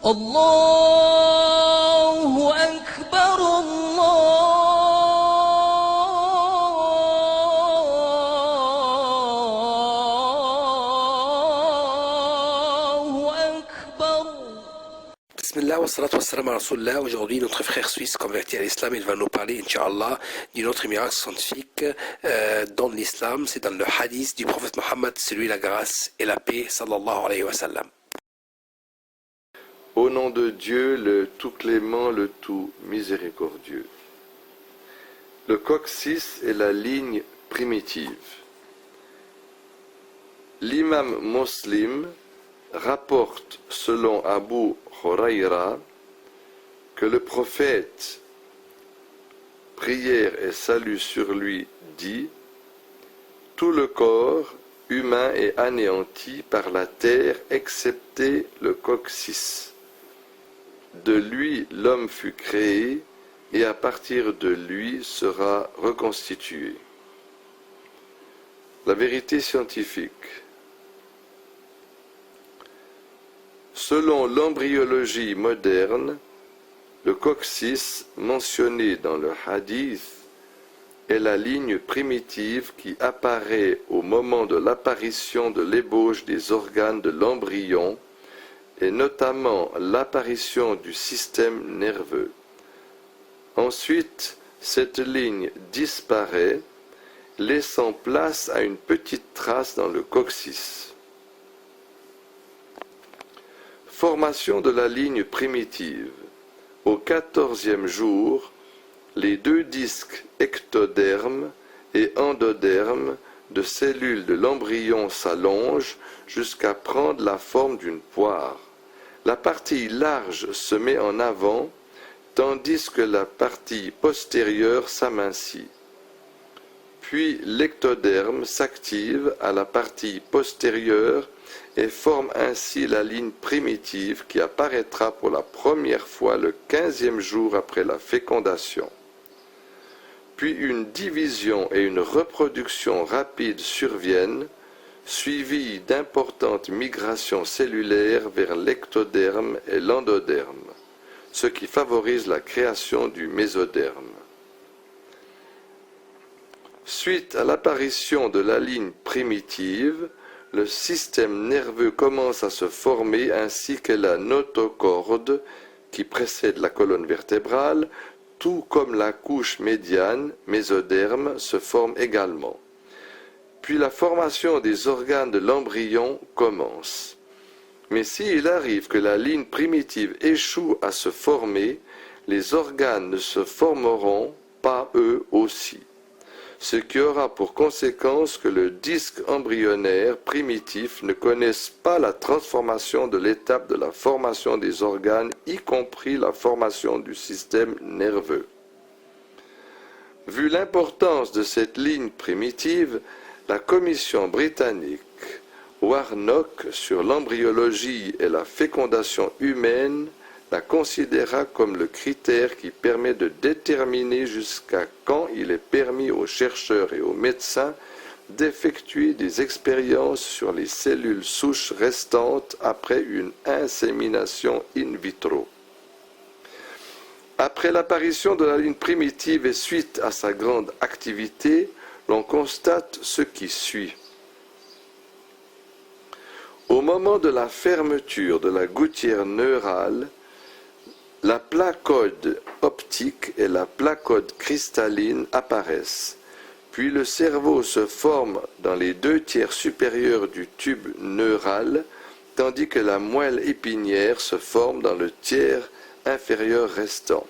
الله أكبر الله أكبر. Bismillah wa salatu wa salam à Rasulullah. Aujourd'hui, notre frère suisse converti à l'islam, il va nous parler, Inch'Allah, d'une autre miracle scientifique dans l'islam. C'est dans le hadith du prophète Mohammed, c'est lui la grâce et la paix, sallallahu alayhi wa sallam. Au nom de Dieu, le tout clément, le tout miséricordieux. Le coccyx est la ligne primitive. L'imam Muslim rapporte selon Abu Huraira que le prophète, prière et salut sur lui, dit « Tout le corps humain est anéanti par la terre excepté le coccyx. De lui l'homme fut créé et à partir de lui sera reconstitué. » La vérité scientifique. Selon l'embryologie moderne, le coccyx mentionné dans le hadith est la ligne primitive qui apparaît au moment de l'apparition de l'ébauche des organes de l'embryon et notamment l'apparition du système nerveux. Ensuite, cette ligne disparaît, laissant place à une petite trace dans le coccyx. Formation de la ligne primitive. Au 14e jour, les deux disques ectoderme et endoderme de cellules de l'embryon s'allongent jusqu'à prendre la forme d'une poire. La partie large se met en avant, tandis que la partie postérieure s'amincit. Puis l'ectoderme s'active à la partie postérieure et forme ainsi la ligne primitive qui apparaîtra pour la première fois le 15e jour après la fécondation. Puis une division et une reproduction rapide surviennent, suivies d'importantes migrations cellulaires vers l'ectoderme et l'endoderme, ce qui favorise la création du mésoderme. Suite à l'apparition de la ligne primitive, le système nerveux commence à se former ainsi que la notocorde qui précède la colonne vertébrale, tout comme la couche médiane, mésoderme, se forme également. Puis la formation des organes de l'embryon commence. Mais s'il arrive que la ligne primitive échoue à se former, les organes ne se formeront pas eux aussi, ce qui aura pour conséquence que le disque embryonnaire primitif ne connaisse pas la transformation de l'étape de la formation des organes, y compris la formation du système nerveux. Vu l'importance de cette ligne primitive, la commission britannique Warnock sur l'embryologie et la fécondation humaine la considéra comme le critère qui permet de déterminer jusqu'à quand il est permis aux chercheurs et aux médecins d'effectuer des expériences sur les cellules souches restantes après une insémination in vitro. Après l'apparition de la ligne primitive et suite à sa grande activité, l'on constate ce qui suit. Au moment de la fermeture de la gouttière neurale, la placode optique et la placode cristalline apparaissent, puis le cerveau se forme dans les deux tiers supérieurs du tube neural, tandis que la moelle épinière se forme dans le tiers inférieur restant,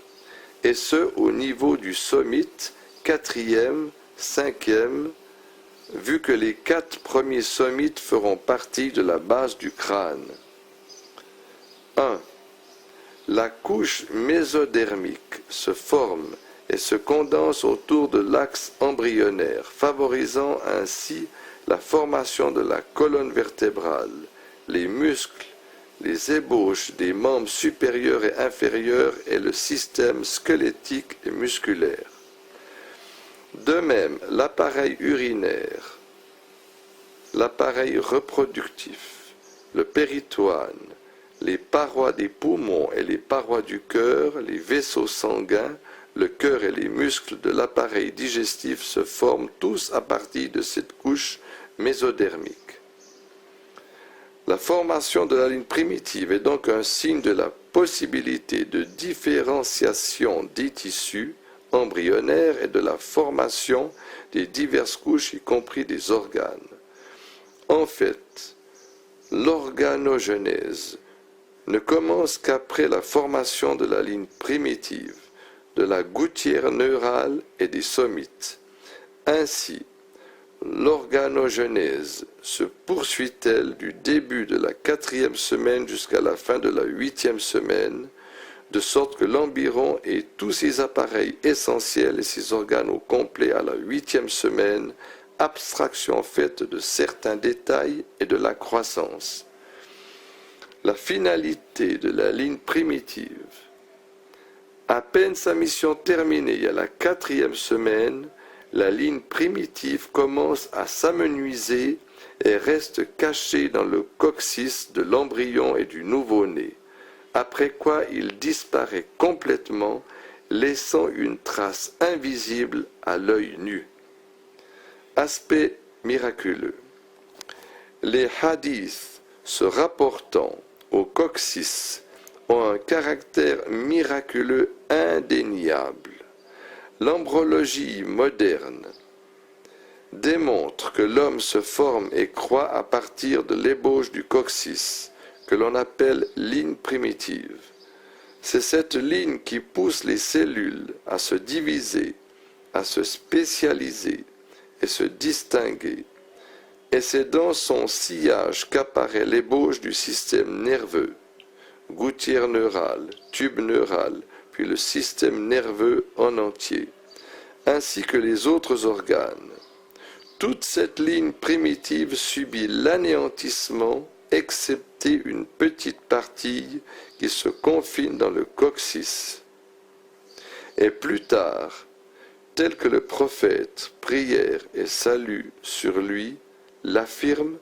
et ce au niveau du sommite, 4e, 5e, vu que les 4 premiers sommites feront partie de la base du crâne. 1. La couche mésodermique se forme et se condense autour de l'axe embryonnaire, favorisant ainsi la formation de la colonne vertébrale, les muscles, les ébauches des membres supérieurs et inférieurs et le système squelettique et musculaire. De même, l'appareil urinaire, l'appareil reproductif, le péritoine, les parois des poumons et les parois du cœur, les vaisseaux sanguins, le cœur et les muscles de l'appareil digestif se forment tous à partir de cette couche mésodermique. La formation de la ligne primitive est donc un signe de la possibilité de différenciation des tissus embryonnaires et de la formation des diverses couches, y compris des organes. En fait, l'organogenèse ne commence qu'après la formation de la ligne primitive, de la gouttière neurale et des somites. Ainsi, l'organogenèse se poursuit-elle du début de la 4e semaine jusqu'à la fin de la 8e semaine, de sorte que l'embryon et tous ses appareils essentiels et ses organes au complet à la 8e semaine, abstraction faite de certains détails et de la croissance. La finalité de la ligne primitive. À peine sa mission terminée à la 4e semaine, la ligne primitive commence à s'amenuiser et reste cachée dans le coccyx de l'embryon et du nouveau-né, après quoi il disparaît complètement, laissant une trace invisible à l'œil nu. Aspect miraculeux. Les hadiths se rapportant au coccyx ont un caractère miraculeux indéniable. L'embryologie moderne démontre que l'homme se forme et croît à partir de l'ébauche du coccyx, que l'on appelle ligne primitive. C'est cette ligne qui pousse les cellules à se diviser, à se spécialiser et se distinguer. Et c'est dans son sillage qu'apparaît l'ébauche du système nerveux, gouttière neurale, tube neural, puis le système nerveux en entier, ainsi que les autres organes. Toute cette ligne primitive subit l'anéantissement, excepté une petite partie qui se confine dans le coccyx. Et plus tard, tel que le prophète, prière et salut sur lui, l'affirme,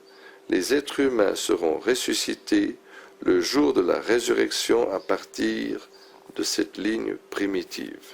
les êtres humains seront ressuscités le jour de la résurrection à partir de cette ligne primitive.